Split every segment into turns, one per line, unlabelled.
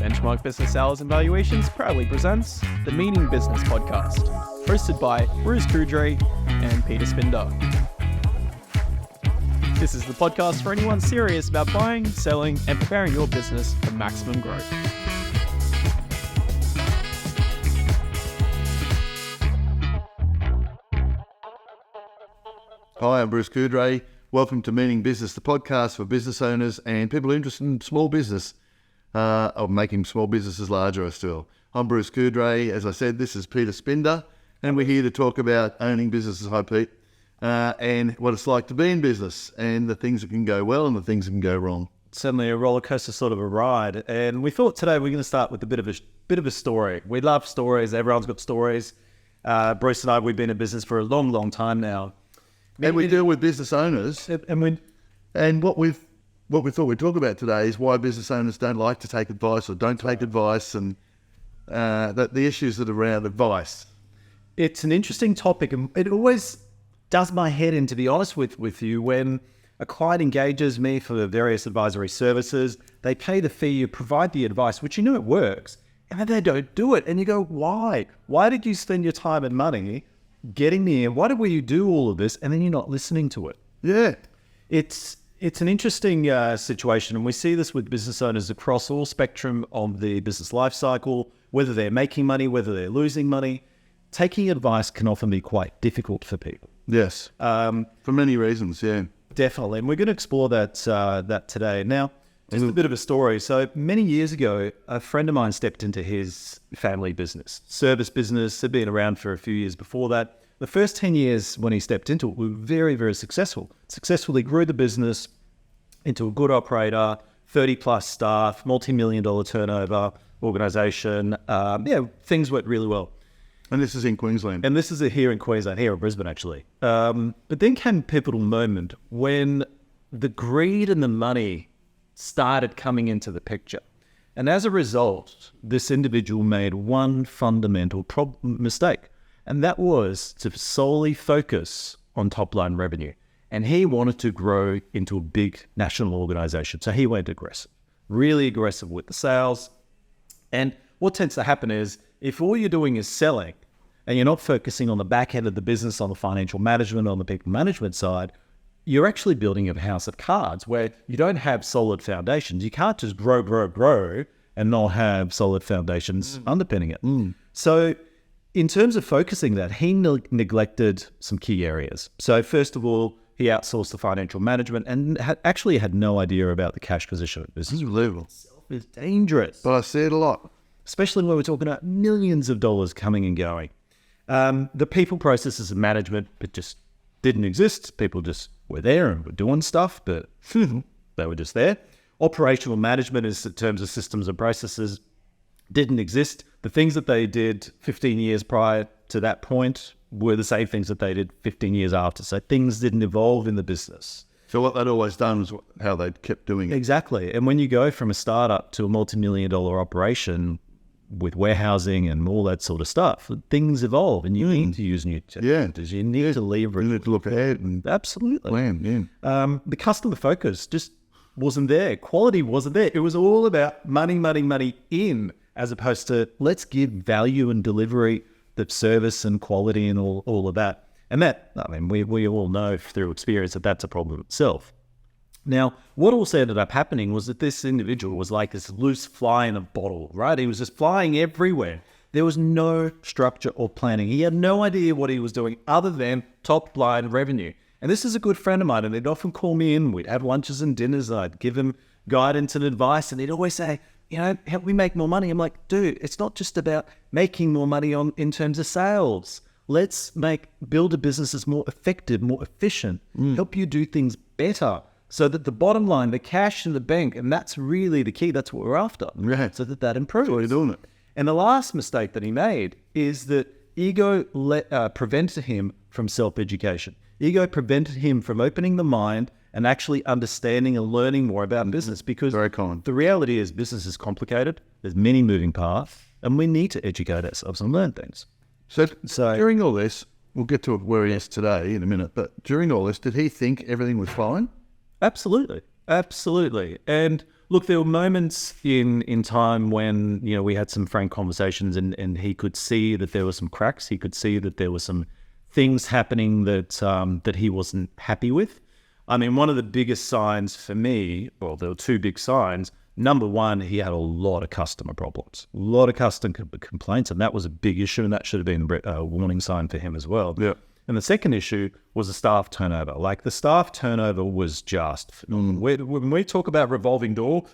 Benchmark Business Sales and Valuations proudly presents the Meaning Business Podcast, hosted by Coudrey and Peter Spinda. This is the podcast for anyone serious about buying, selling, and preparing your business for maximum growth.
Hi, I'm Coudrey. Welcome to Meaning Business, the podcast for business owners and people interested in small business, of making small businesses larger still. I'm Coudrey. As I said, this is Peter Spinda, and we're here to talk about owning businesses, hi Pete, and what it's like to be in business, and the things that can go well and the things that can go wrong.
Certainly a roller coaster sort of a ride, and we thought today we're going to start with a bit of a story. We love stories. Everyone's got stories. Bruce and I, we've been in business for a long time now.
And we deal with business owners, and what we thought we'd talk about today is why business owners don't like to take advice or don't take advice, and the issues that are around advice.
It's an interesting topic, and it always does my head in, to be honest with you, when a client engages me for various advisory services. They pay the fee, you provide the advice, which you know it works, and then they don't do it, and you go, why? Why did you spend your time and money getting me in? Why did you do all of this, and then you're not listening to it?
Yeah.
It's an interesting situation, and we see this with business owners across all spectrum of the business life cycle, whether they're making money, whether they're losing money. Taking advice can often be quite difficult for people.
Yes, for many reasons, yeah.
Definitely, and we're going to explore that today. Now, just a bit of a story. So many years ago, a friend of mine stepped into his family business, service business. Had been around for a few years before that. The first 10 years when he stepped into it were very, very successful. Successfully grew the business into a good operator, 30 plus staff, multi-million-dollar turnover organization. Things went really well.
And this is in Queensland.
And this is here in Queensland, here in Brisbane, actually. But then came a pivotal moment when the greed and the money started coming into the picture. And as a result, this individual made one fundamental mistake. And that was to solely focus on top-line revenue. And he wanted to grow into a big national organization. So he went aggressive, really aggressive with the sales. And what tends to happen is, if all you're doing is selling and you're not focusing on the back end of the business, on the financial management, on the people management side, you're actually building a house of cards where you don't have solid foundations. You can't just grow and not have solid foundations underpinning it. So in terms of focusing that, he neglected some key areas. So first of all, he outsourced the financial management and actually had no idea about the cash position of the business.
This is unbelievable.
It's dangerous.
But I see it a lot.
Especially when we're talking about millions of dollars coming and going. The people, processes, and management, it just didn't exist. People just were there and were doing stuff, but they were just there. Operational management, in terms of systems and processes, didn't exist. The things that they did 15 years prior to that point were the same things that they did 15 years after. So things didn't evolve in the business.
So what they'd always done was how they kept doing it.
Exactly. And when you go from a startup to a multi-million-dollar operation with warehousing and all that sort of stuff, things evolve, and you need to use new technologies. You need to leverage.
You need to look ahead and
absolutely
plan. Yeah.
The customer focus just wasn't there. Quality wasn't there. It was all about money in, as opposed to let's give value and delivery, the service and quality and all of that. And that, I mean, we all know through experience that that's a problem itself. Now, what also ended up happening was that this individual was like this loose fly in a bottle, right? He was just flying everywhere. There was no structure or planning. He had no idea what he was doing other than top line revenue. And this is a good friend of mine, and he'd often call me in. We'd have lunches and dinners. I'd give him guidance and advice, and he'd always say, help me make more money. I'm like, dude, it's not just about making more money in terms of sales. Let's build a business that's more effective, more efficient, help you do things better, so that the bottom line, the cash in the bank, and that's really the key, that's what we're after, so that improves.
That's why you're doing it.
And the last mistake that he made is that ego prevented him from self-education. Ego prevented him from opening the mind and actually understanding and learning more about business, because
very common.
The reality is business is complicated. There's many moving parts, and we need to educate ourselves and learn things.
So during all this, we'll get to where he is today in a minute, but during all this, did he think everything was fine?
Absolutely. And look, there were moments in time when, you know, we had some frank conversations and he could see that there were some cracks. He could see that there were some things happening that he wasn't happy with. I mean, one of the biggest signs for me, well, there were two big signs. Number one, he had a lot of customer problems, a lot of customer complaints, and that was a big issue, and that should have been a warning sign for him as well.
Yeah.
And the second issue was the staff turnover. Like, the staff turnover was just phenomenal. When we talk about revolving door,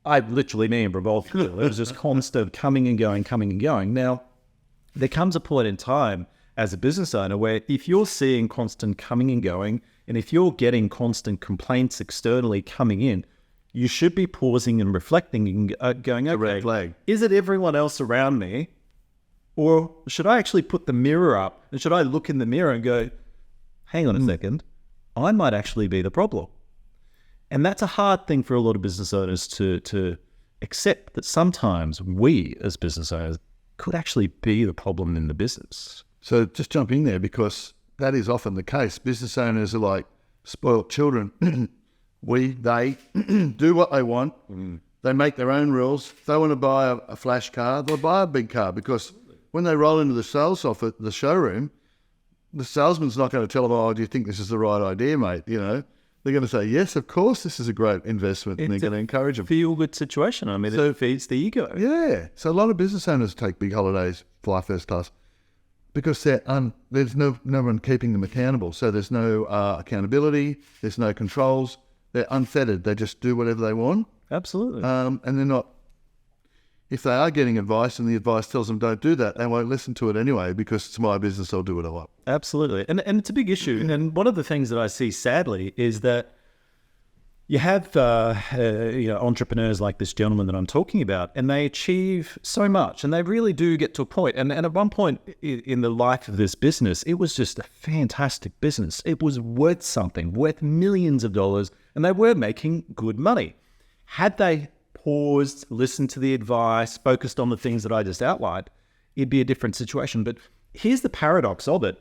I literally mean revolving door. It was just constant coming and going, coming and going. Now, there comes a point in time as a business owner where if you're seeing constant coming and going, and if you're getting constant complaints externally coming in, you should be pausing and reflecting and going, okay,
red flag.
Is it everyone else around me? Or should I actually put the mirror up and should I look in the mirror and go, hang on a second, I might actually be the problem. And that's a hard thing for a lot of business owners to accept, that sometimes we as business owners could actually be the problem in the business.
So just jump in there, because that is often the case. Business owners are like spoiled children. They do what they want. They make their own rules. If they want to buy a flash car, they'll buy a big car, because when they roll into the sales office, the showroom, the salesman's not going to tell them, oh, do you think this is the right idea, mate? You know, they're going to say, yes, of course, this is a great investment, and they're going to encourage them.
Feel-good situation. I mean, it feeds the ego.
Yeah. So a lot of business owners take big holidays, fly first class, because there's no one keeping them accountable. So there's no accountability, there's no controls. They're unfettered. They just do whatever they want.
Absolutely.
And they're not, if they are getting advice and the advice tells them don't do that, they won't listen to it anyway, because it's my business, I'll do what I want.
Absolutely. And it's a big issue. And one of the things that I see, sadly, is that you have entrepreneurs like this gentleman that I'm talking about, and they achieve so much, and they really do get to a point. And at one point in the life of this business, it was just a fantastic business. It was worth something, worth millions of dollars, and they were making good money. Had they paused, listened to the advice, focused on the things that I just outlined, it'd be a different situation. But here's the paradox of it.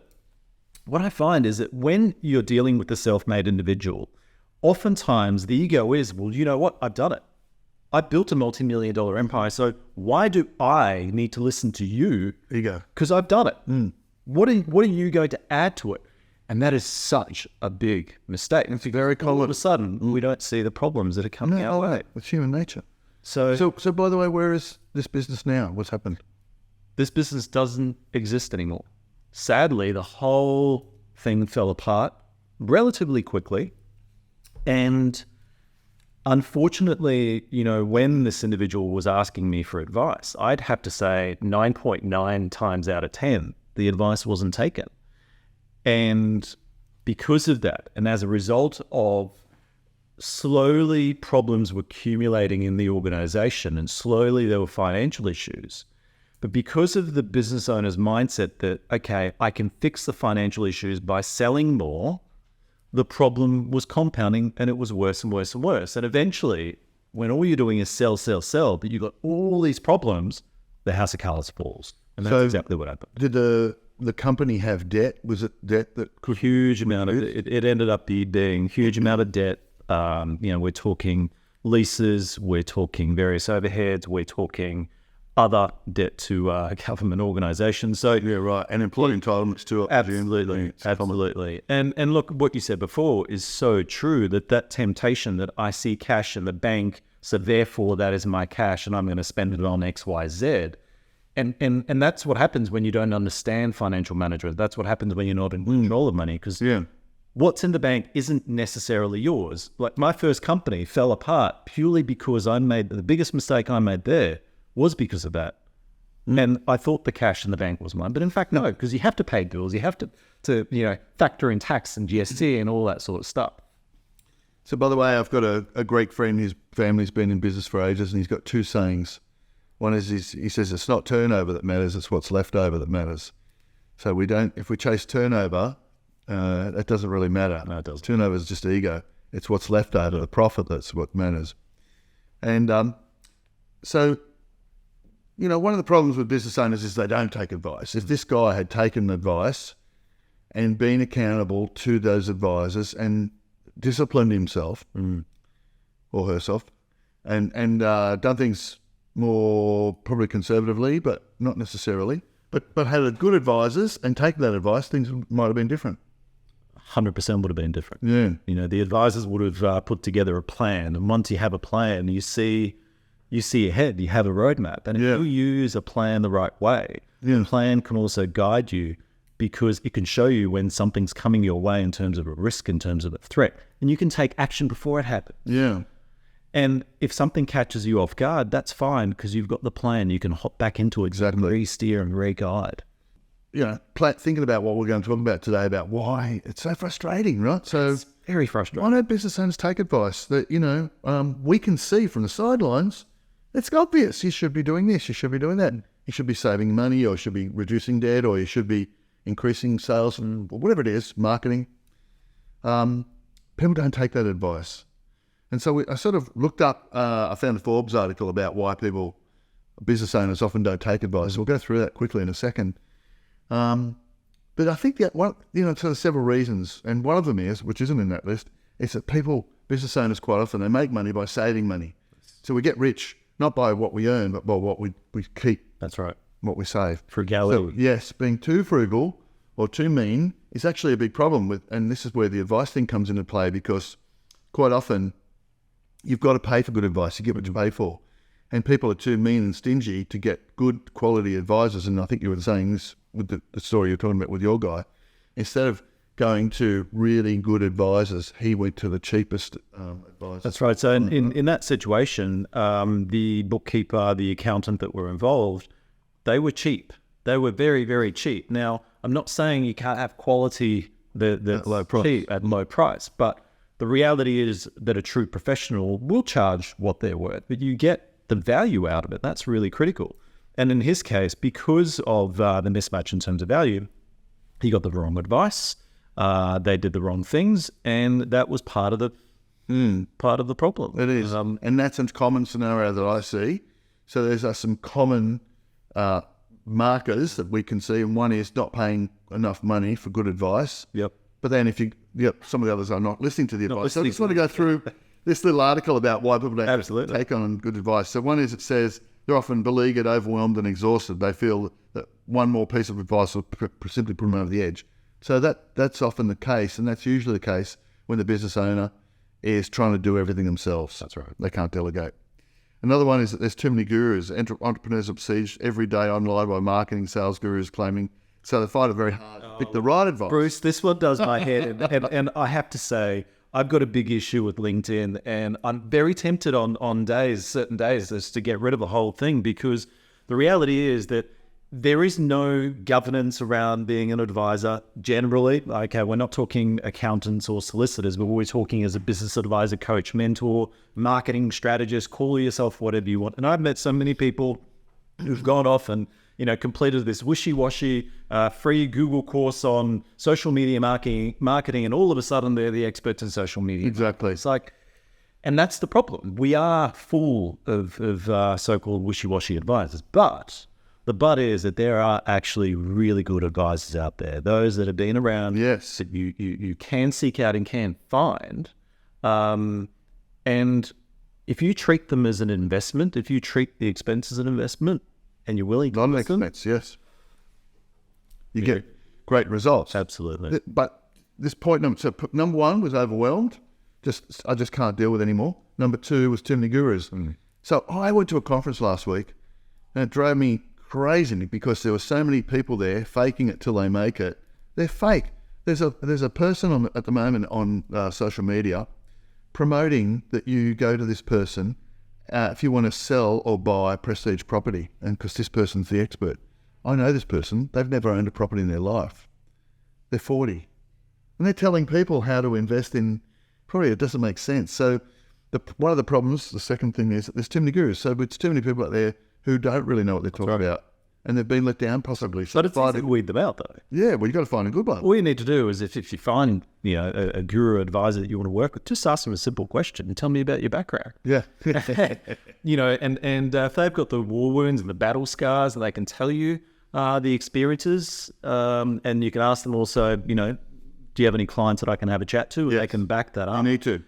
What I find is that when you're dealing with the self-made individual, oftentimes the ego is, well, you know what? I've done it. I built a multi-million-dollar empire, so why do I need to listen to you?
Ego.
Because I've done it. What are you going to add to it? And that is such a big mistake.
It's very common.
All of a sudden, we don't see the problems that are coming our way.
It's human nature.
So
by the way, where is this business now? What's happened?
This business doesn't exist anymore. Sadly, the whole thing fell apart relatively quickly. And unfortunately, you know, when this individual was asking me for advice, I'd have to say 9.9 times out of 10, the advice wasn't taken. And because of that, and as a result of slowly problems were accumulating in the organization, and slowly there were financial issues. But because of the business owner's mindset that, okay, I can fix the financial issues by selling more, the problem was compounding, and it was worse and worse and worse. And eventually, when all you're doing is sell, but you've got all these problems, the house of cards falls. And that's exactly what happened.
Did the company have debt? Was it debt that could...
Huge amount of it. It ended up being huge amount of debt. We're talking leases, we're talking various overheads, we're talking other debt to government organisations. So
yeah, right, and employee entitlements too.
Absolutely. And look, what you said before is so true, that temptation that I see cash in the bank, so therefore that is my cash, and I'm going to spend it on X, Y, Z. And that's what happens when you don't understand financial management. That's what happens when you're not in control of money, because what's in the bank isn't necessarily yours. Like, my first company fell apart purely because the biggest mistake I made there was because of that. And I thought the cash in the bank was mine, but in fact, no, because you have to pay bills, you have to factor in tax and GST and all that sort of stuff.
So, by the way, I've got a Greek friend whose family's been in business for ages, and he's got two sayings. One is he says it's not turnover that matters, it's what's left over that matters. So if we chase turnover, it doesn't really matter.
No, it doesn't.
Turnover is just ego. It's what's left over, the profit, that's what matters. And so, one of the problems with business owners is they don't take advice. If this guy had taken advice and been accountable to those advisors and disciplined himself or herself, and done things more probably conservatively, but not necessarily. But had good advisors and taken that advice, things might have been different.
100% would have been different.
Yeah.
You know, the advisors would have put together a plan, and once you have a plan, you see ahead, you have a roadmap, and if you use a plan the right way, the plan can also guide you, because it can show you when something's coming your way in terms of a risk, in terms of a threat, and you can take action before it happens.
Yeah.
And if something catches you off guard, that's fine, because you've got the plan. You can hop back into it, and re-steer and re-guide.
You know, thinking about what we're going to talk about today, about why it's so frustrating, right? So
It's very frustrating.
why don't business owners take advice that, you know, we can see from the sidelines? It's obvious. You should be doing this. You should be doing that. You should be saving money, or you should be reducing debt, or you should be increasing sales, and whatever it is, marketing. People don't take that advice. And so I sort of looked up, I found a Forbes article about why business owners often don't take advice. We'll go through that quickly in a second. But I think that so there's several reasons. And one of them is, which isn't in that list, is that business owners quite often, they make money by saving money. So we get rich, not by what we earn, but by what we keep.
That's right.
What we save.
Frugality.
So, yes, being too frugal or too mean is actually a big problem and this is where the advice thing comes into play, because quite often you've got to pay for good advice. You get what you pay for. And people are too mean and stingy to get good quality advisors. And I think you were saying this with the story you're talking about with your guy. Instead of going to really good advisors, he went to the cheapest advisors.
That's right. So in that situation, the bookkeeper, the accountant that were involved, they were cheap. They were very, very cheap. Now, I'm not saying you can't have quality that's
low price.
cheap at low price, but the reality is that a true professional will charge what they're worth, but you get the value out of it. That's really critical. And in his case, because of the mismatch in terms of value, he got the wrong advice. They did the wrong things, and that was part of the problem.
It is, and that's a common scenario that I see. So there's some common markers that we can see, and one is not paying enough money for good advice.
Yep.
But then some of the others are not listening to the advice. So I just want to go through this little article about why people don't take on good advice. So one is, it says they're often beleaguered, overwhelmed and exhausted. They feel that one more piece of advice will simply put them over the edge. So that's often the case, and that's usually the case when the business owner is trying to do everything themselves.
That's right.
They can't delegate. Another one is that there's too many gurus. Entrepreneurs are besieged every day online by marketing sales gurus claiming, so they find it very hard to pick the right advice.
Bruce, this one does my head in. And I have to say, I've got a big issue with LinkedIn, and I'm very tempted on certain days, is to get rid of the whole thing, because the reality is that there is no governance around being an advisor generally. Like, we're not talking accountants or solicitors, but we're talking as a business advisor, coach, mentor, marketing strategist, call yourself whatever you want. And I've met so many people who've gone off and, completed this wishy-washy free Google course on social media marketing, and all of a sudden they're the experts in social media.
Exactly.
It's like, and that's the problem. We are full of so-called wishy-washy advisors, but the but is that there are actually really good advisors out there, those that have been around,
yes,
that you can seek out and can find. And if you treat them as an investment, if you treat the expense as an investment, and you're willing to listen,
expense, yes, you get great results.
Absolutely.
But this point number one was overwhelmed. I just can't deal with anymore. Number two was too many gurus. So I went to a conference last week, and it drove me crazy because there were so many people there faking it till they make it. They're fake. There's a person at the moment on social media promoting that you go to this person if you want to sell or buy prestige property, and because this person's the expert. I know this person. They've never owned a property in their life. They're 40. And they're telling people how to invest in property. It doesn't make sense. So one of the problems, the second thing, is that there's too many gurus. So it's too many people out there who don't really know what they're talking about. And they've been let down possibly. So
but it's easy to weed them out, though.
Yeah, well, you've got to find a good one.
All you need to do is if you find a guru advisor that you want to work with, just ask them a simple question and tell me about your background.
Yeah.
And if they've got the war wounds and the battle scars, and they can tell you the experiences, and you can ask them also, do you have any clients that I can have a chat to? And they can back that up.
You need to.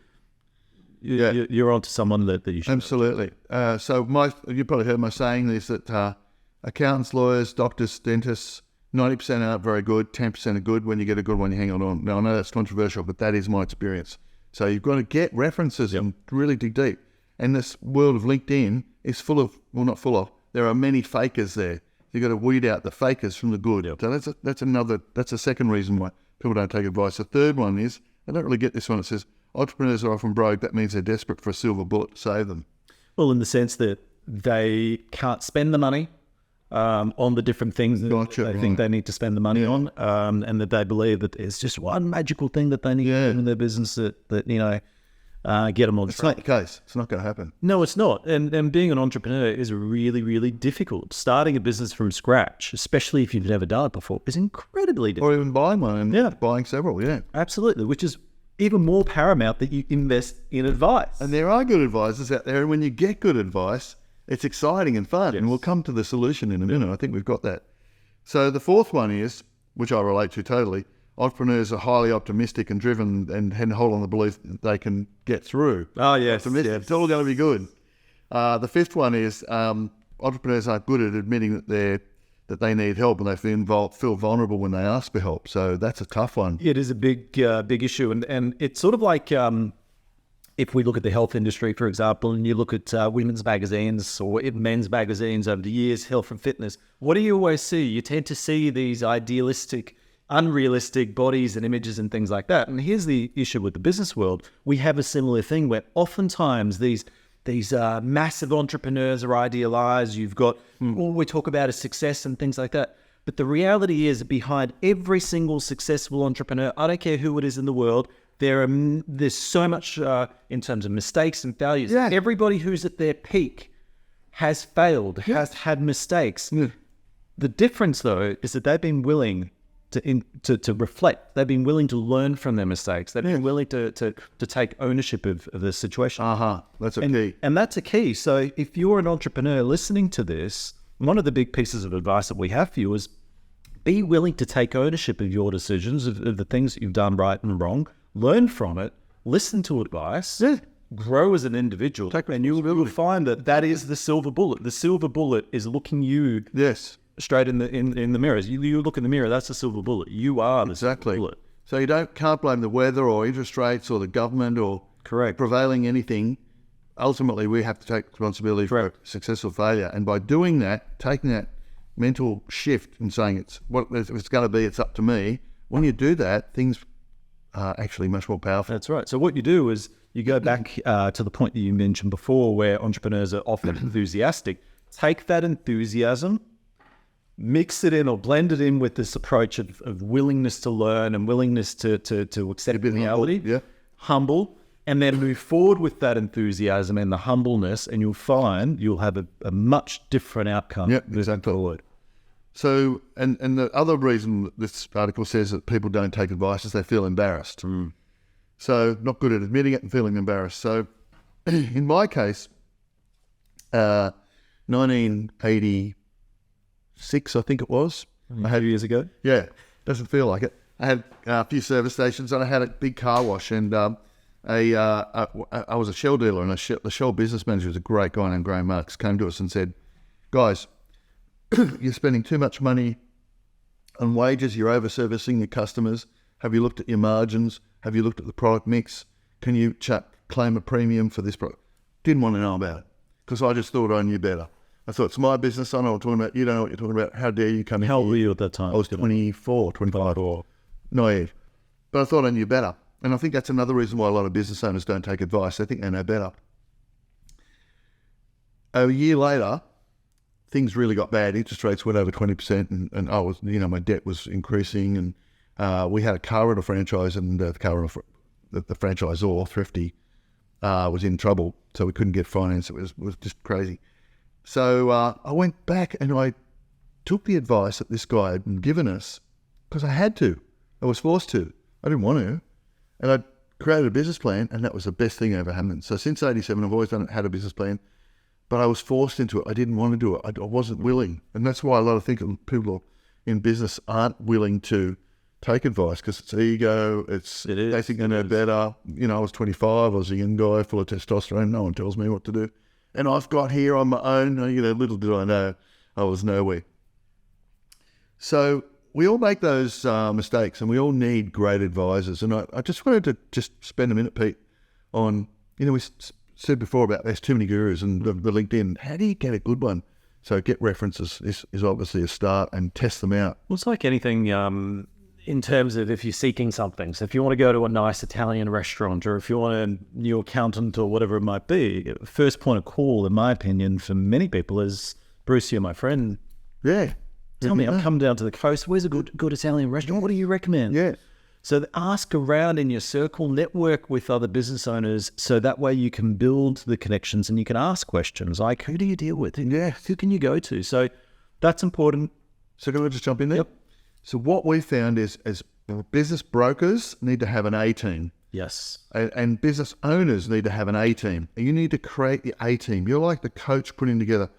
you're onto someone that you should.
Absolutely. So you probably heard my saying is that accountants, lawyers, doctors, dentists, 90% aren't very good, 10% are good. When you get a good one, you hang on. Now, I know that's controversial, but that is my experience. So you've got to get references and really dig deep. And this world of LinkedIn is full of, well, not full of, there are many fakers there. You've got to weed out the fakers from the good. Yep. So that's a second reason why people don't take advice. The third one is, I don't really get this one. It says, entrepreneurs are often broke. That means they're desperate for a silver bullet to save them.
Well, in the sense that they can't spend the money on the different things that they think they need to spend the money on, and that they believe that there's just one magical thing that they need to do in their business that get them on track.
It's not the case. It's not going to happen.
No, it's not. And being an entrepreneur is really, really difficult. Starting a business from scratch, especially if you've never done it before, is incredibly difficult.
Or even buying one and buying several,
Absolutely, which is even more paramount that you invest in advice.
And there are good advisors out there, and when you get good advice, it's exciting and fun, and we'll come to the solution in a minute. I think we've got that. So the fourth one is, which I relate to totally, entrepreneurs are highly optimistic and driven and hold on the belief that they can get through.
Oh, yes.
It's all going to be good. The fifth one is entrepreneurs aren't good at admitting that they need help, and they feel vulnerable when they ask for help. So that's a tough one.
It is a big issue, and it's sort of like if we look at the health industry, for example, and you look at women's magazines or men's magazines over the years, health and fitness, what do you always see? You tend to see these idealistic, unrealistic bodies and images and things like that. And here's the issue with the business world. We have a similar thing where oftentimes these massive entrepreneurs are idealized. You've got all we talk about is success and things like that. But the reality is, behind every single successful entrepreneur, I don't care who it is in the world, there's so much in terms of mistakes and failures.
Yeah.
Everybody who's at their peak has failed, has had mistakes.
Yeah.
The difference, though, is that they've been willing to reflect. They've been willing to learn from their mistakes. They've been willing to take ownership of the situation.
That's a key.
And that's a key. So if you're an entrepreneur listening to this, one of the big pieces of advice that we have for you is be willing to take ownership of your decisions, of the things that you've done right and wrong, learn from it, listen to advice, grow as an individual, and you will find that is the silver bullet. The silver bullet is looking you straight in the mirrors. You look in the mirror, that's the silver bullet. You are the silver bullet.
So you can't blame the weather or interest rates or the government or prevailing anything. Ultimately, we have to take responsibility for successful failure. And by doing that, taking that mental shift and saying it's going to be, it's up to me. When you do that, things are actually much more powerful.
That's right. So what you do is you go back to the point that you mentioned before, where entrepreneurs are often enthusiastic. Take that enthusiasm, mix it in or blend it in with this approach of willingness to learn and willingness to accept reality, humble, and then move forward with that enthusiasm and the humbleness, and you'll find you'll have a much different outcome moving forward.
So, and the other reason that this article says that people don't take advice is they feel embarrassed. So, not good at admitting it and feeling embarrassed. So, in my case, 1986, I think it was.
I had years ago.
Yeah, doesn't feel like it. I had a few service stations and I had a big car wash, and I was a Shell dealer, and the Shell business manager was a great guy named Graham Marks, came to us and said, guys, you're spending too much money on wages, you're over-servicing your customers. Have you looked at your margins? Have you looked at the product mix? Can you claim a premium for this product? Didn't want to know about it, because I just thought I knew better. I thought, it's my business, I know what I'm talking about, you don't know what you're talking about, how dare you come in?
How old were you at that time?
I was 24, 25. Naive. But I thought I knew better. And I think that's another reason why a lot of business owners don't take advice. They think they know better. A year later, things really got bad. Interest rates went over 20%, and I was, my debt was increasing, and we had a car rental franchise, and the franchisor, Thrifty, was in trouble, so we couldn't get finance. It was just crazy. So I went back and I took the advice that this guy had given us, because I had to. I was forced to. I didn't want to. And I created a business plan, and that was the best thing ever happened. So since 87, I've always had a business plan, but I was forced into it. I didn't want to do it. I wasn't willing. And that's why a lot of people in business aren't willing to take advice because it's ego.
It is.
They think they know better. You know, I was 25. I was a young guy full of testosterone. No one tells me what to do. And I've got here on my own. You know, little did I know I was nowhere. So we all make those mistakes, and we all need great advisors. And I just wanted to just spend a minute, Pete, on, you know, we said before about there's too many gurus and the LinkedIn. How do you get a good one? So get references is obviously a start, and test them out.
Well, it's like anything in terms of if you're seeking something. So if you want to go to a nice Italian restaurant, or if you want a new accountant or whatever it might be, first point of call, in my opinion, for many people is, Bruce, you're my friend.
Yeah.
Tell me, I've come down to the coast. Where's a good Italian restaurant? What do you recommend?
Yeah.
So ask around in your circle, network with other business owners, so that way you can build the connections and you can ask questions like, who do you deal with?
Yeah.
Who can you go to? So that's important.
So can I just jump in there?
Yep.
So what we found is, as business brokers need to have an A team.
Yes.
And business owners need to have an A team. You need to create the A team. You're like the coach putting together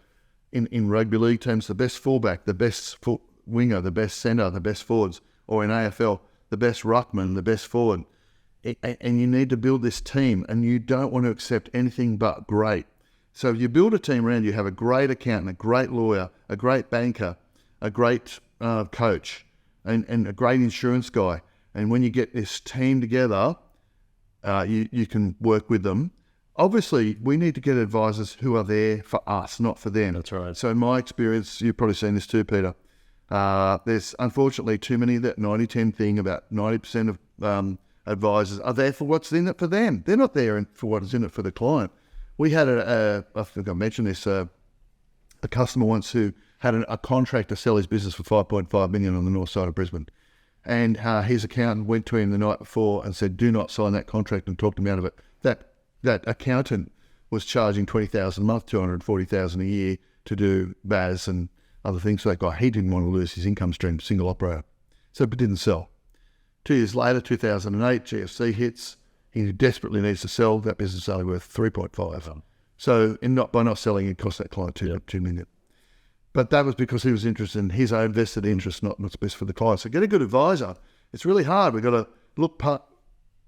in rugby league teams, the best fullback, the best winger, the best centre, the best forwards, or in AFL, the best ruckman, the best forward. And you need to build this team, and you don't want to accept anything but great. So if you build a team around you, have a great accountant, a great lawyer, a great banker, a great coach, and a great insurance guy. And when you get this team together, you can work with them. Obviously, we need to get advisors who are there for us, not for them.
That's right.
So in my experience, you've probably seen this too, Peter. There's unfortunately too many, that 90-10 thing about 90% of advisors are there for what's in it for them. They're not there for what is in it for the client. We had I think I mentioned this, a customer once who had a contract to sell his business for $5.5 million on the north side of Brisbane. And his accountant went to him the night before and said, do not sign that contract, and talked him out of it. That accountant was charging $20,000 a month, $240,000 a year to do BAS and other things. So that guy, he didn't want to lose his income stream, single operator. So it didn't sell. 2 years later, 2008, GFC hits. He desperately needs to sell. That business is only worth 3.5. So by not selling, it cost that client $2 million. But that was because he was interested in his own vested interest, not what's best for the client. So get a good advisor. It's really hard. We've got to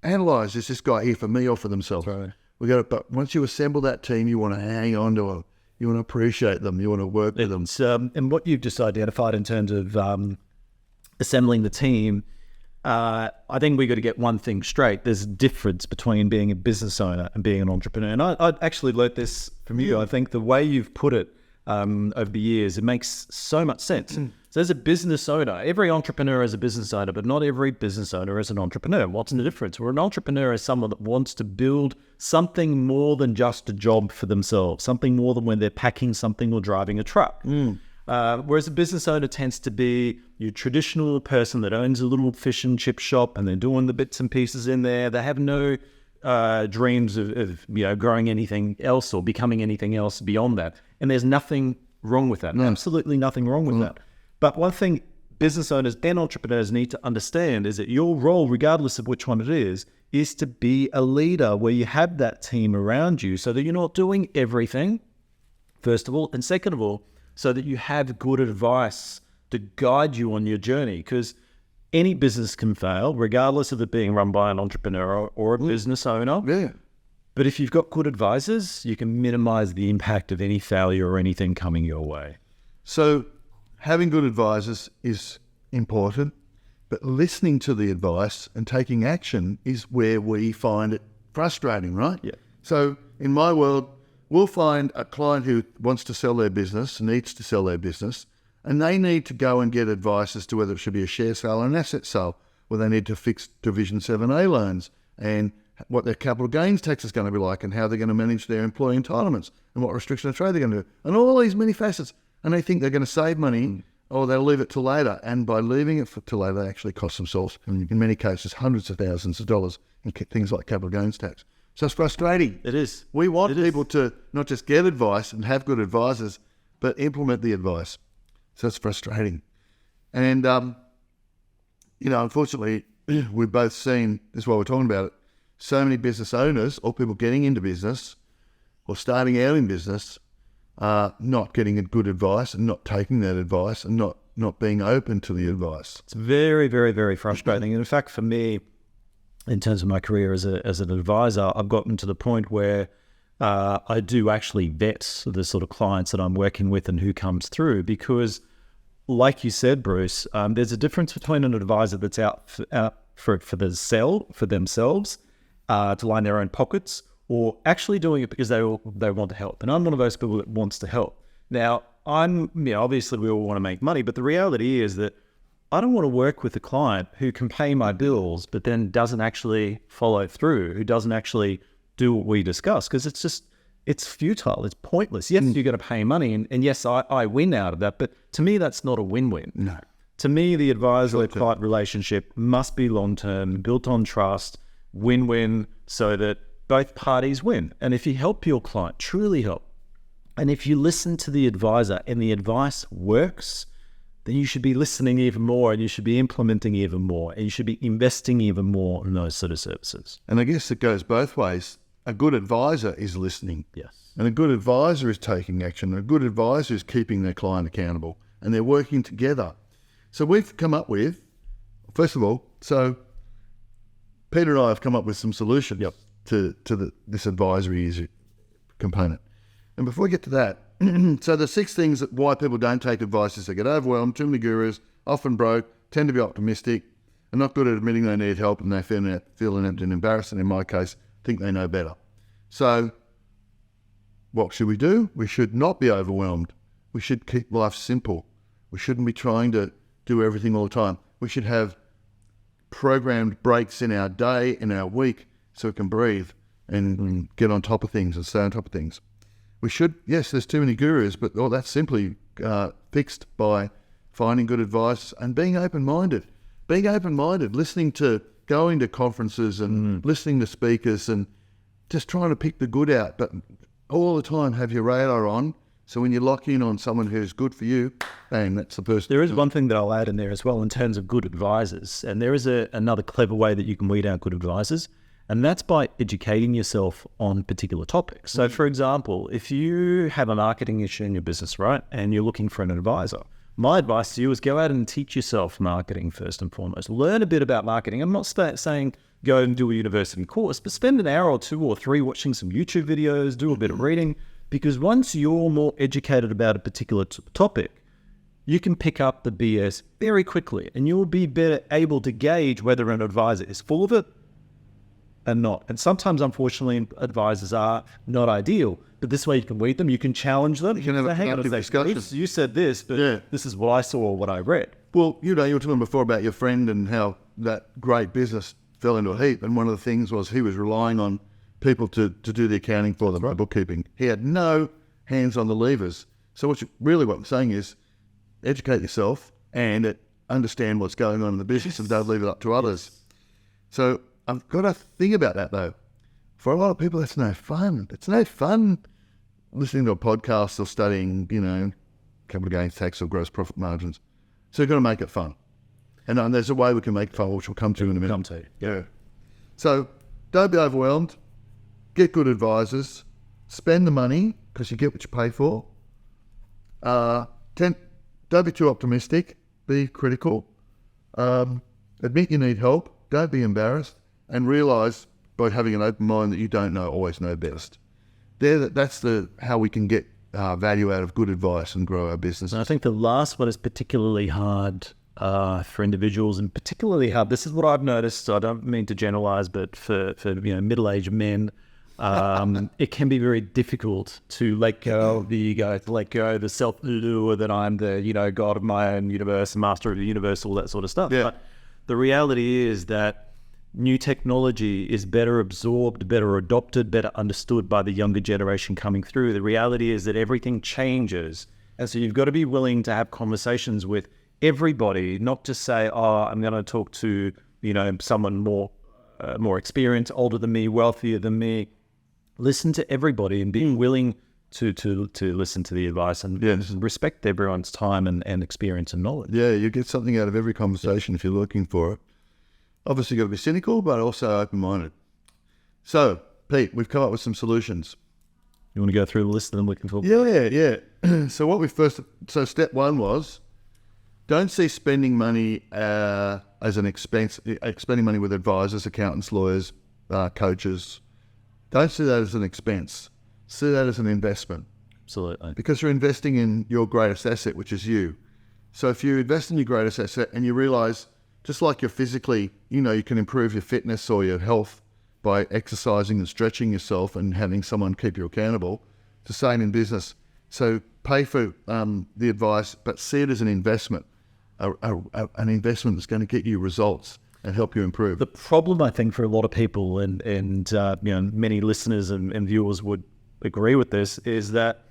analyse, is this guy here for me or for themselves?
Right.
But once you assemble that team, you want to hang on to them. You want to appreciate them. You want to work with them.
And what you've just identified in terms of assembling the team, I think we got to get one thing straight. There's a difference between being a business owner and being an entrepreneur. And I actually learnt this from you. I think the way you've put it over the years, it makes so much sense. So as a business owner, every entrepreneur is a business owner, but not every business owner is an entrepreneur. What's the difference? Well, an entrepreneur is someone that wants to build something more than just a job for themselves, something more than when they're packing something or driving a truck. Whereas a business owner tends to be your traditional person that owns a little fish and chip shop, and they're doing the bits and pieces in there. They have no dreams of growing anything else or becoming anything else beyond that. And there's nothing wrong with that. No. Absolutely nothing wrong with that. But one thing business owners and entrepreneurs need to understand is that your role, regardless of which one it is to be a leader where you have that team around you so that you're not doing everything, first of all. And second of all, so that you have good advice to guide you on your journey. Because any business can fail, regardless of it being run by an entrepreneur or a business owner.
Yeah.
But if you've got good advisors, you can minimize the impact of any failure or anything coming your way.
So having good advisors is important, but listening to the advice and taking action is where we find it frustrating, right?
Yeah.
So in my world, we'll find a client who wants to sell their business, needs to sell their business, and they need to go and get advice as to whether it should be a share sale or an asset sale, where they need to fix Division 7A loans and what their capital gains tax is going to be like and how they're going to manage their employee entitlements and what restriction of trade they're going to do, and all these many facets. And they think they're going to save money or they'll leave it till later. And by leaving it till later, they actually cost themselves, in many cases, hundreds of thousands of dollars in things like capital gains tax. So it's frustrating.
It is.
We want people to not just get advice and have good advisors, but implement the advice. So it's frustrating. And, unfortunately, we've both seen, this is why we're talking about it, so many business owners or people getting into business or starting out in business not getting good advice and not taking that advice and not not being open to the advice.
It's very, very, very frustrating. And in fact, for me, in terms of my career as an advisor, I've gotten to the point where I do actually vet the sort of clients that I'm working with and who comes through, because like you said, Bruce, there's a difference between an advisor that's out for themselves to line their own pockets, or actually doing it because they want to help. And I'm one of those people that wants to help. Now, obviously we all want to make money, but the reality is that I don't want to work with a client who can pay my bills, but then doesn't actually follow through, who doesn't actually do what we discuss, because it's futile, it's pointless. Yes, you're going to pay money, and yes, I win out of that, but to me, that's not a win-win.
No.
To me, the advisor-client relationship must be long-term, built on trust, win-win, so that both parties win. And if you help your client, truly help, and if you listen to the advisor and the advice works, then you should be listening even more, and you should be implementing even more, and you should be investing even more in those sort of services.
And I guess it goes both ways. A good advisor is listening.
Yes.
And a good advisor is taking action. A good advisor is keeping their client accountable, and they're working together. So we've come up with, first of all, Peter and I have come up with some solutions to this advisory component. And before we get to that, so the 6 things that why people don't take advice is they get overwhelmed, too many gurus, often broke, tend to be optimistic, are not good at admitting they need help, and they feel inept and embarrassed, and in my case, think they know better. So what should we do? We should not be overwhelmed. We should keep life simple. We shouldn't be trying to do everything all the time. We should have programmed breaks in our day, in our week, so we can breathe and get on top of things and stay on top of things. We should, yes, there's too many gurus, but that's simply fixed by finding good advice and being open-minded. Being open-minded, going to conferences and listening to speakers and just trying to pick the good out, but all the time have your radar on. So when you lock in on someone who's good for you, bang, that's the person.
There is one thing that I'll add in there as well in terms of good advisors. And there is another clever way that you can weed out good advisors. And that's by educating yourself on particular topics. So for example, if you have a marketing issue in your business, right, and you're looking for an advisor, my advice to you is go out and teach yourself marketing first and foremost. Learn a bit about marketing. I'm not saying go and do a university course, but spend an hour or 2 or 3 watching some YouTube videos, do a bit of reading, because once you're more educated about a particular topic, you can pick up the BS very quickly, and you'll be better able to gauge whether an advisor is full of it and not. And sometimes, unfortunately, advisors are not ideal, but this way you can weed them, you can challenge them.
You can have a productive discussion.
You said this, but this is what I saw or what I read.
Well, you were talking before about your friend and how that great business fell into a heap, and one of the things was he was relying on people to do the accounting for them, the bookkeeping. He had no hands on the levers. So what I'm saying is educate yourself and understand what's going on in the business and don't leave it up to others. So I've got to think about that, though. For a lot of people, that's no fun. It's no fun listening to a podcast or studying, capital gains tax or gross profit margins. So you've got to make it fun. And there's a way we can make it fun, which we'll come to in a minute. Yeah. So don't be overwhelmed. Get good advisors. Spend the money because you get what you pay for. Don't be too optimistic. Be critical. Admit you need help. Don't be embarrassed. And realise by having an open mind that you don't always know best. That's how we can get value out of good advice and grow our business.
And I think the last one is particularly hard for individuals, and particularly hard. This is what I've noticed. So I don't mean to generalise, but for middle-aged men, it can be very difficult to let go of the ego, to let go of the self-allure that I'm the God of my own universe, master of the universe, all that sort of stuff.
Yeah.
But the reality is that new technology is better absorbed, better adopted, better understood by the younger generation coming through. The reality is that everything changes. And so you've got to be willing to have conversations with everybody, not just say, I'm going to talk to, someone more experienced, older than me, wealthier than me. Listen to everybody and being willing to listen to the advice and respect everyone's time and experience and knowledge.
Yeah, you get something out of every conversation if you're looking for it. Obviously, you've got to be cynical, but also open-minded. So, Pete, we've come up with some solutions.
You want to go through the list and then we can talk?
Yeah. So step 1 was Don't see spending money as an expense, spending money with advisors, accountants, lawyers, coaches. Don't see that as an expense. See that as an investment.
Absolutely.
Because you're investing in your greatest asset, which is you. So if you invest in your greatest asset and you realize, just like you're physically, you can improve your fitness or your health by exercising and stretching yourself and having someone keep you accountable, it's the same in business. So pay for the advice, but see it as an investment, an investment that's going to get you results and help you improve.
The problem, I think, for a lot of people, and many listeners and viewers would agree with this, is that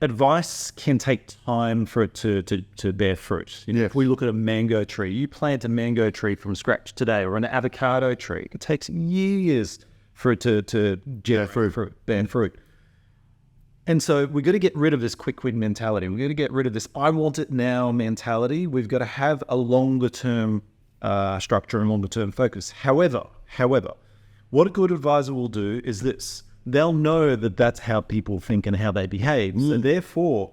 advice can take time for it to bear fruit.
Yes.
If we look at a mango tree, you plant a mango tree from scratch today, or an avocado tree, it takes years for it to bear fruit. And so we've got to get rid of this quick win mentality. We've got to get rid of this I want it now mentality. We've got to have a longer term structure and longer term focus. However, what a good advisor will do is this. They'll know that that's how people think and how they behave. So therefore,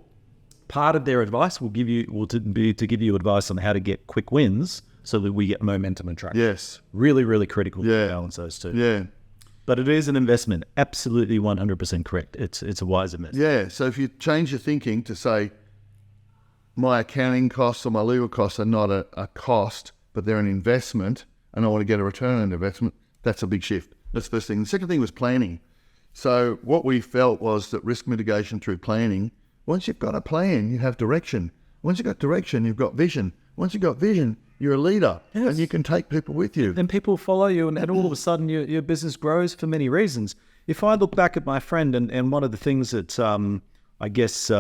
part of their advice will be to give you advice on how to get quick wins so that we get momentum and traction.
Yes.
Really, really critical to balance those two.
Yeah.
But it is an investment. Absolutely 100% correct. It's a wise investment.
Yeah. So if you change your thinking to say, my accounting costs or my legal costs are not a cost, but they're an investment, and I want to get a return on investment, that's a big shift. That's the first thing. The second thing was planning. So what we felt was that risk mitigation through planning, once you've got a plan, you have direction. Once you've got direction, you've got vision. Once you've got vision, you're a leader, and you can take people with you.
Then people follow you, and all of a sudden your business grows for many reasons. If I look back at my friend, and one of the things that I guess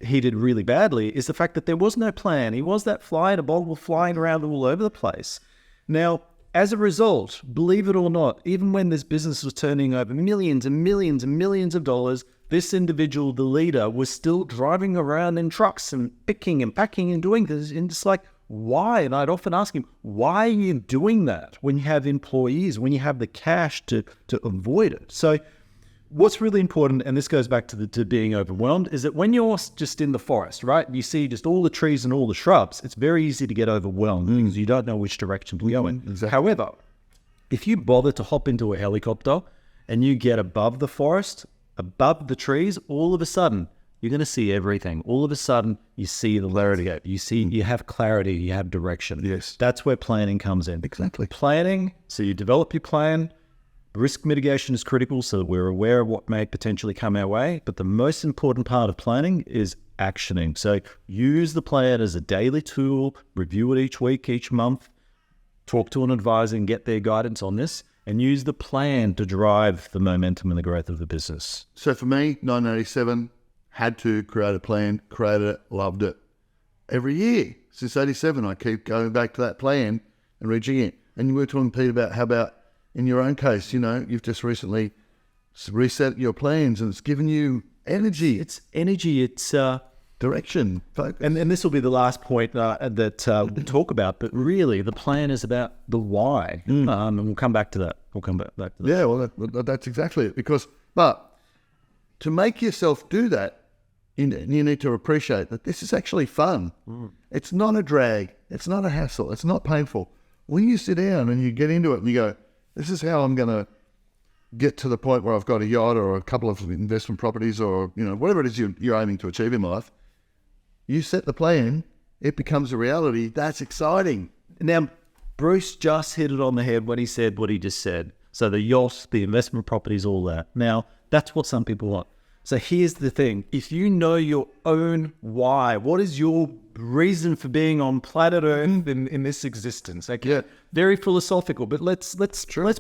he did really badly is the fact that there was no plan. He was that fly in a bottle flying around all over the place. Now, as a result, believe it or not, even when this business was turning over millions and millions and millions of dollars, this individual, the leader, was still driving around in trucks and picking and packing and doing this. And it's like, why? And I'd often ask him, why are you doing that when you have employees, when you have the cash to avoid it? So what's really important, and this goes back to being overwhelmed, is that when you're just in the forest, right, you see just all the trees and all the shrubs, it's very easy to get overwhelmed because you don't know which direction to go in.
Exactly.
However, if you bother to hop into a helicopter and you get above the forest, above the trees, all of a sudden, you're going to see everything. All of a sudden, you see the clarity. You have clarity, you have direction.
Yes.
That's where planning comes in.
Exactly.
Planning, so you develop your plan. Risk mitigation is critical so that we're aware of what may potentially come our way. But the most important part of planning is actioning. So use the plan as a daily tool, review it each week, each month, talk to an advisor and get their guidance on this, and use the plan to drive the momentum and the growth of the business.
So for me, 1987, had to create a plan, created it, loved it. Every year since 87, I keep going back to that plan and reaching it. And we were talking, Pete, about how about in your own case, you've just recently reset your plans and it's given you energy.
It's energy, it's
direction, focus.
And this will be the last point that we'll talk about, but really the plan is about the why. And we'll come back to that.
Yeah, well, that's exactly it. But to make yourself do that, you need to appreciate that this is actually fun. It's not a drag. It's not a hassle. It's not painful. When you sit down and you get into it and you go, this is how I'm going to get to the point where I've got a yacht or a couple of investment properties or, whatever it is you're aiming to achieve in life, you set the plan, it becomes a reality. That's exciting.
Now, Bruce just hit it on the head when he said what he just said. So the yacht, the investment properties, all that. Now, that's what some people want. So here's the thing. If you know your own why, what is your reason for being on planet Earth in this existence? Okay.
Yeah.
Very philosophical, but let's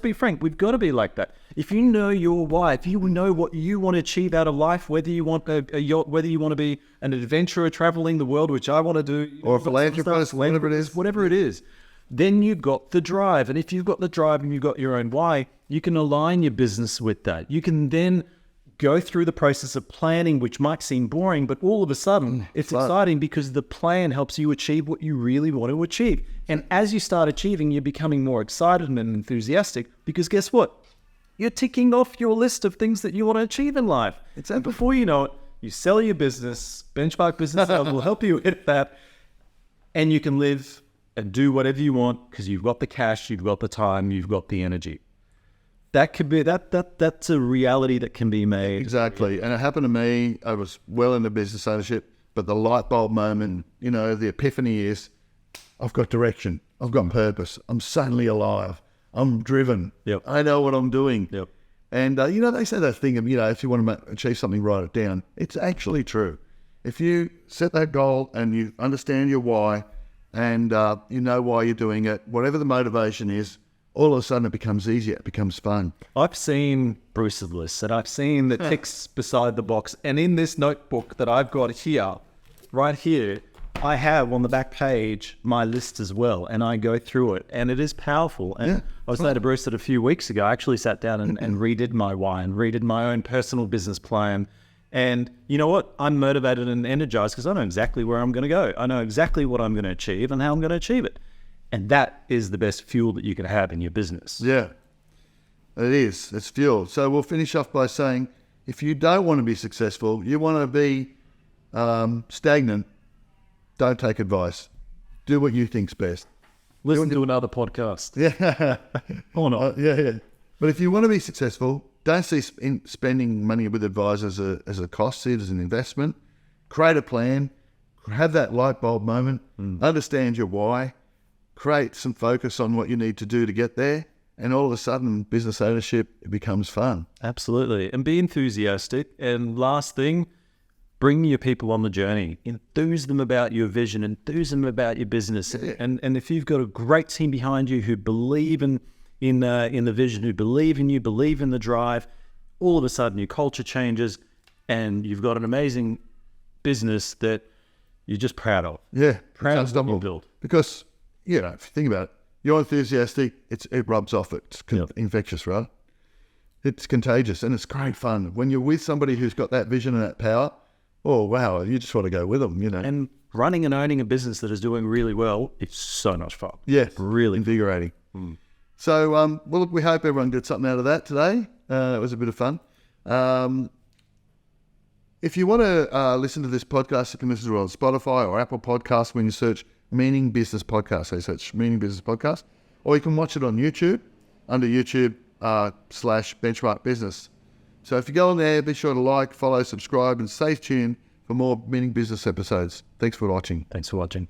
be frank. We've got to be like that. If you know your why, if you know what you want to achieve out of life, whether you want a yacht, whether you want to be an adventurer traveling the world, which I want to do,
or a philanthropist, whatever it is,
then you've got the drive. And if you've got the drive and you've got your own why, you can align your business with that. You can then go through the process of planning, which might seem boring, but all of a sudden it's exciting because the plan helps you achieve what you really want to achieve. And as you start achieving, you're becoming more excited and enthusiastic because guess what? You're ticking off your list of things that you want to achieve in life. And before you know it, You sell your business. Benchmark Business will help you with that. And you can live and do whatever you want because you've got the cash, you've got the time, you've got the energy. That could be that's a reality that can be made.
Exactly. And it happened to me. I was well into business ownership, but the light bulb moment, the epiphany is I've got direction. I've got purpose. I'm suddenly alive. I'm driven.
Yep.
I know what I'm doing.
Yep.
And, they say that thing of, if you want to achieve something, write it down. It's actually true. If you set that goal and you understand your why and you know why you're doing it, whatever the motivation is, all of a sudden it becomes easier. It becomes fun.
I've seen Bruce's list and I've seen the ticks beside the box. And in this notebook that I've got here, right here, I have on the back page my list as well, and I go through it, and it is powerful. And I was saying to Bruce that a few weeks ago, I actually sat down and redid my why and redid my own personal business plan. And you know what? I'm motivated and energized because I know exactly where I'm going to go. I know exactly what I'm going to achieve and how I'm going to achieve it. And that is the best fuel that you can have in your business.
Yeah, it is. It's fuel. So we'll finish off by saying, if you don't want to be successful, you want to be stagnant, don't take advice. Do what you think's best.
Listen to another podcast.
Yeah.
Or not.
Yeah. But if you want to be successful, don't see spending money with advisors as a cost. See it as an investment. Create a plan. Have that light bulb moment. Understand your why. Create some focus on what you need to do to get there. And all of a sudden, business ownership, it becomes fun.
Absolutely. And be enthusiastic. And last thing, bring your people on the journey. Enthuse them about your vision. Enthuse them about your business. Yeah. And if you've got a great team behind you who believe in the vision, who believe in you, believe in the drive, all of a sudden your culture changes and you've got an amazing business that you're just proud of.
Yeah.
Proud of what you build.
Because, if you think about it, you're enthusiastic, it rubs off. It's infectious, right? It's contagious and it's great fun. When you're with somebody who's got that vision and that power, oh, wow, you just want to go with them,
And running and owning a business that is doing really well, it's so much fun.
Yeah,
really
invigorating. So, look, we hope everyone gets something out of that today. It was a bit of fun. If you want to listen to this podcast, you can listen to it on Spotify or Apple Podcasts when you search Meaning Business Podcast. So you search Meaning Business Podcast. Or you can watch it on YouTube under YouTube /Benchmark Business. So if you go on there, be sure to like, follow, subscribe, and stay tuned for more Meaning Business episodes. Thanks for watching.
Thanks for watching.